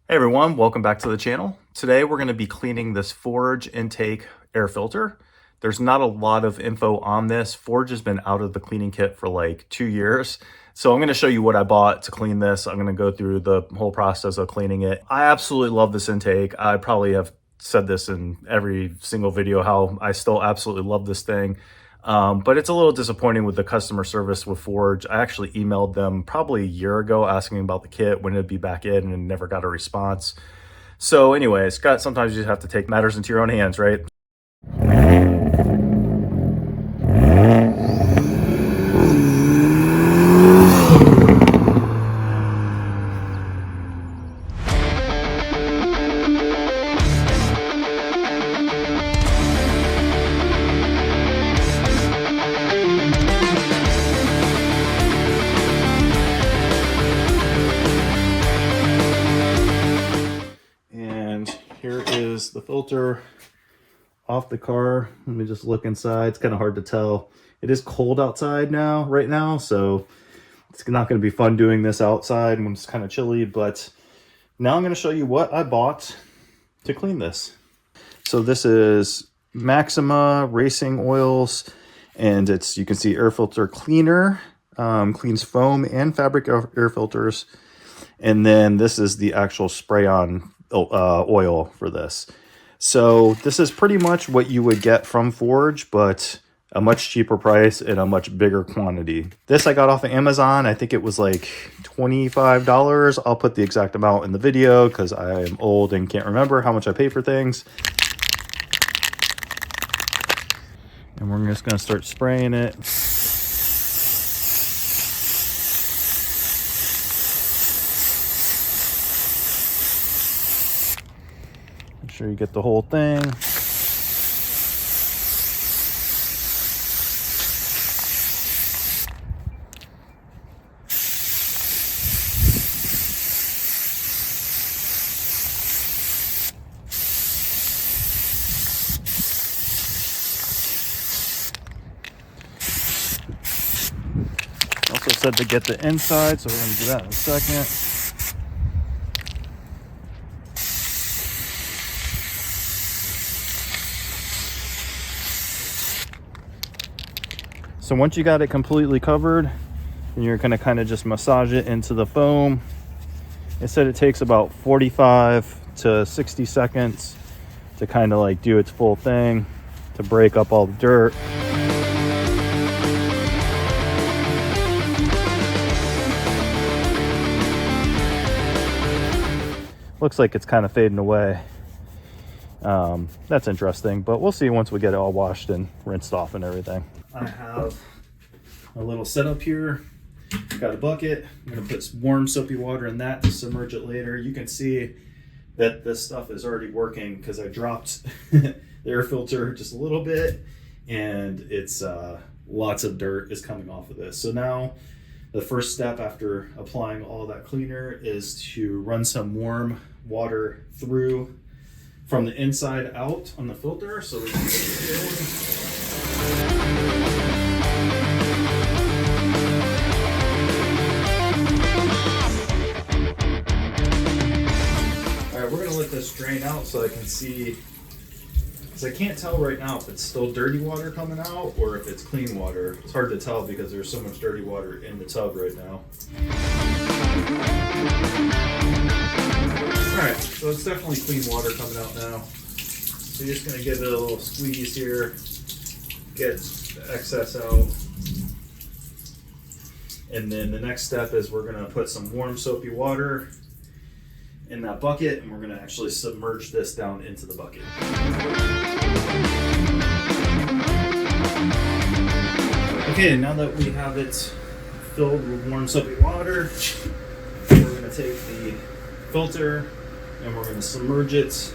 Hey everyone, welcome back to the channel. Today we're going to be cleaning this Forge intake air filter. There's not a lot of info on this. Forge has been out of the cleaning kit for like 2 years. So I'm going to show you what I bought to clean this. I'm going to go through the whole process of cleaning it. I absolutely love this intake. I probably have said this in every single video how I still absolutely love this thing. But it's a little disappointing with the customer service with Forge. I actually emailed them probably a year ago asking about the kit, when it'd be back in, and never got a response. So anyways, sometimes you just have to take matters into your own hands, right? And here is the filter off the car. Let me just look inside. It's kind of hard to tell. It is cold outside right now, so it's not going to be fun doing this outside when it's kind of chilly. But now I'm going to show you what I bought to clean this. So this is Maxima Racing Oils, and you can see air filter cleaner, cleans foam and fabric air filters. And then this is the actual spray-on oil for this. So this is pretty much what you would get from Forge, but a much cheaper price and a much bigger quantity. This I got off of Amazon. I think it was like $25. I'll put the exact amount in the video because I am old and can't remember how much I pay for things. And we're just going to start spraying it. Make sure you get the whole thing. Also said to get the inside, so we're going to do that in a second. So once you got it completely covered, you're going to kind of just massage it into the foam. It said it takes about 45 to 60 seconds to kind of like do its full thing, to break up all the dirt. Looks like it's kind of fading away. That's interesting, but we'll see once we get it all washed and rinsed off and everything. I have a little setup here. Got a bucket. I'm going to put some warm soapy water in that to submerge it later. You can see that this stuff is already working because I dropped the air filter just a little bit, and it's lots of dirt is coming off of this. So now the first step after applying all that cleaner is to run some warm water through from the inside out on the filter so we can get it filled. We're going to let this drain out so I can see, because I can't tell right now if it's still dirty water coming out or if it's clean water. It's hard to tell because there's so much dirty water in the tub right now. Alright, so it's definitely clean water coming out now. So you're just going to give it a little squeeze here, get the excess out. And then the next step is we're going to put some warm soapy water in that bucket, and we're going to actually submerge this down into the bucket. Okay, now that we have it filled with warm soapy water, we're going to take the filter and we're going to submerge it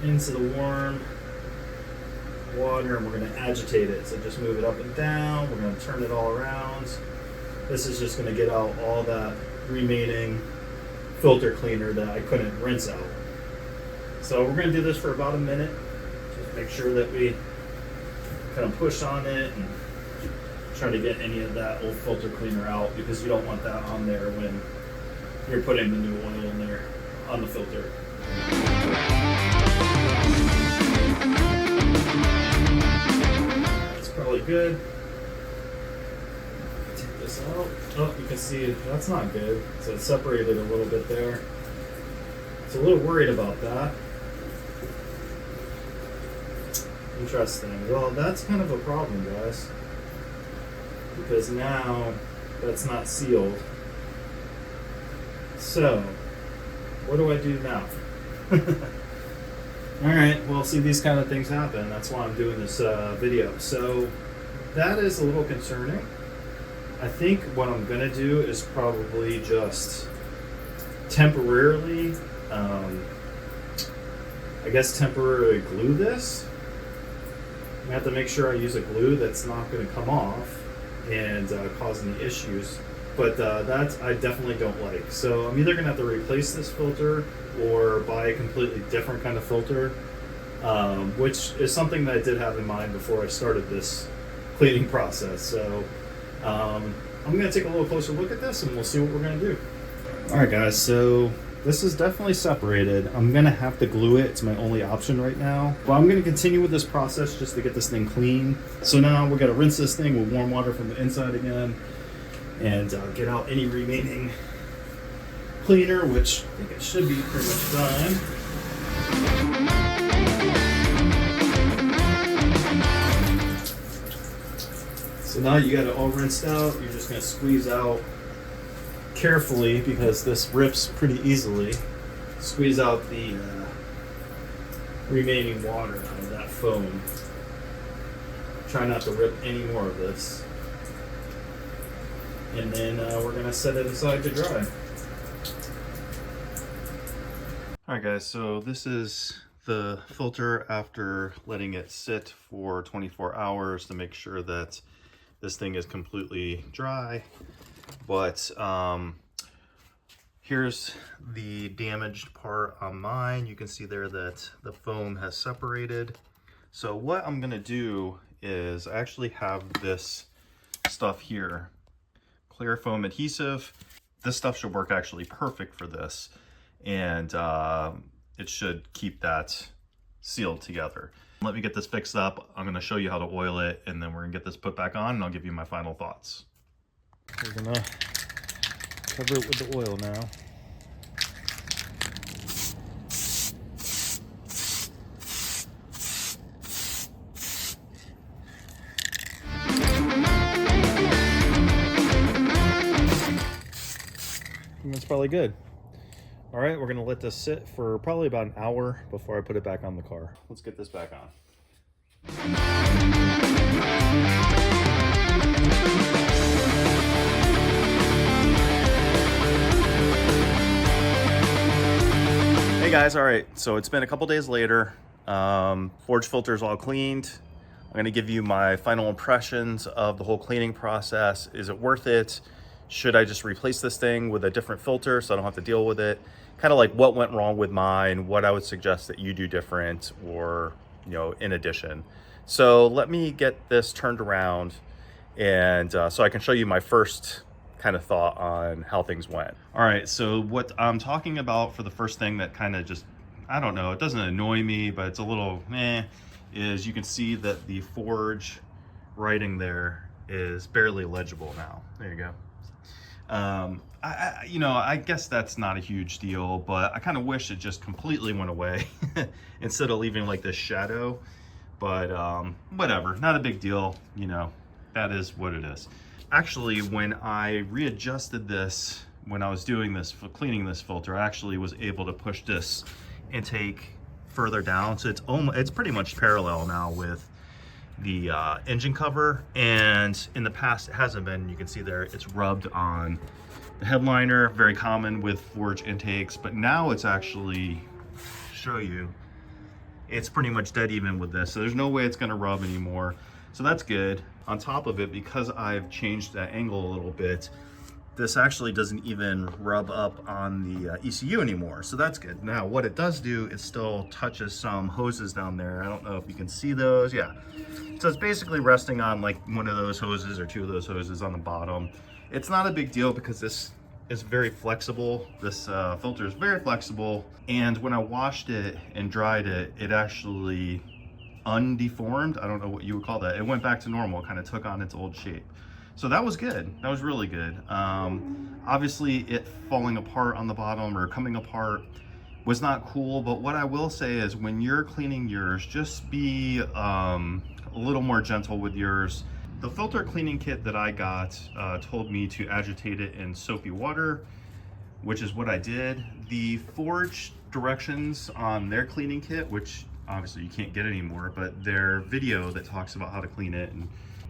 into the warm water, and we're going to agitate it. So just move it up and down. We're going to turn it all around. This is just going to get out all that remaining filter cleaner that I couldn't rinse out. So we're going to do this for about a minute. Just make sure that we kind of push on it and try to get any of that old filter cleaner out, because you don't want that on there when you're putting the new oil in there. on the filter. That's probably good. Take this out. Oh, you can see that's not good. So it's separated a little bit there. So a little worried about that. Interesting. Well, that's kind of a problem, guys, because now that's not sealed. So, what do I do now? Alright, well, see, these kind of things happen. That's why I'm doing this video. So, that is a little concerning. I think what I'm going to do is probably just temporarily, temporarily glue this. I have to make sure I use a glue that's not going to come off and cause any issues. But that I definitely don't like. So I'm either going to have to replace this filter or buy a completely different kind of filter, which is something that I did have in mind before I started this cleaning process. So I'm going to take a little closer look at this and we'll see what we're going to do. Alright guys, so this is definitely separated. I'm going to have to glue it. It's my only option right now. But I'm going to continue with this process just to get this thing clean. So now we're going to rinse this thing with warm water from the inside again and get out any remaining cleaner, which I think it should be pretty much done. So now you got it all rinsed out. You're just going to squeeze out carefully because this rips pretty easily. Squeeze out the remaining water out of that foam. Try not to rip any more of this. And then we're going to set it aside to dry. Alright guys, so this is the filter after letting it sit for 24 hours to make sure that this thing is completely dry. But here's the damaged part on mine. You can see there that the foam has separated. So what I'm going to do is I actually have this stuff here. Clear foam adhesive. This stuff should work actually perfect for this, and it should keep that sealed together. Let me get this fixed up. I'm going to show you how to oil it, and then we're going to get this put back on, and I'll give you my final thoughts. We're going to cover it with the oil now. That's probably good. All right, we're gonna let this sit for probably about an hour before I put it back on the car. Let's get this back on. Hey guys, all right, so it's been a couple days later. Forge filter's all cleaned. I'm gonna give you my final impressions of the whole cleaning process. Is it worth it? Should I just replace this thing with a different filter so I don't have to deal with it? Kind of like what went wrong with mine, what I would suggest that you do different or, you know, in addition. So let me get this turned around and so I can show you my first kind of thought on how things went. All right, so what I'm talking about for the first thing that kind of just, I don't know, it doesn't annoy me, but it's a little is you can see that the Forge writing there is barely legible now. There you go. I guess that's not a huge deal, but I kind of wish it just completely went away instead of leaving like this shadow. But whatever, not a big deal. You know, that is what it is. Actually, when I readjusted this, when I was doing this for cleaning this filter, I actually was able to push this intake further down, so it's pretty much parallel now with the engine cover, and in the past it hasn't been. You can see there it's rubbed on the headliner, very common with Forge intakes, but now it's actually, show you, it's pretty much dead even with this, so there's no way it's going to rub anymore, so that's good. On top of it, because I've changed that angle a little bit, this actually doesn't even rub up on the ECU anymore, so that's good. Now what it does do, it still touches some hoses down there. I don't know if you can see those. Yeah, so it's basically resting on like one of those hoses or two of those hoses on the bottom. It's not a big deal because this is very flexible. This filter is very flexible, and when I washed it and dried it, it actually undeformed. I don't know what you would call that. It went back to normal, kind of took on its old shape. So that was good. That was really good. Obviously, it falling apart on the bottom or coming apart was not cool, but what I will say is when you're cleaning yours, just be a little more gentle with yours. The filter cleaning kit that I got told me to agitate it in soapy water, which is what I did. The Forge directions on their cleaning kit, which obviously you can't get anymore, but their video that talks about how to clean it and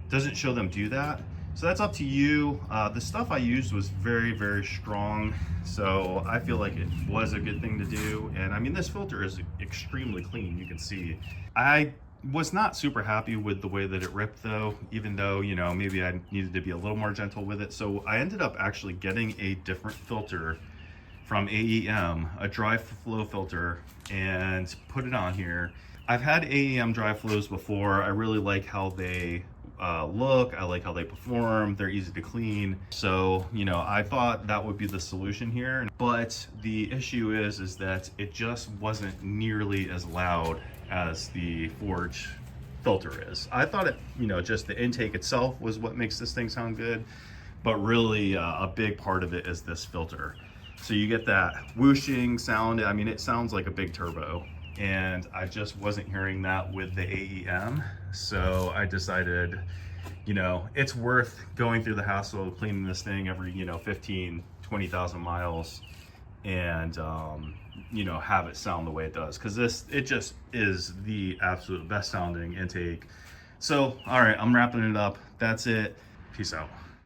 doesn't show them do that. So that's up to you. The stuff I used was very, very strong, so I feel like it was a good thing to do. And I mean, this filter is extremely clean, you can see. I was not super happy with the way that it ripped though, even though, you know, maybe I needed to be a little more gentle with it. So I ended up actually getting a different filter from AEM, a dry flow filter, and put it on here. I've had AEM dry flows before. I really like how they look, I like how they perform, they're easy to clean. So, you know, I thought that would be the solution here. But the issue is that it just wasn't nearly as loud as the Forge filter is. I thought it, you know, just the intake itself was what makes this thing sound good, but really a big part of it is this filter. So you get that whooshing sound. I mean, it sounds like a big turbo, and I just wasn't hearing that with the AEM. So I decided, you know, it's worth going through the hassle of cleaning this thing every, you know, 15-20,000 miles and you know, have it sound the way it does, because it just is the absolute best sounding intake. So all right, I'm wrapping it up. That's it. Peace out.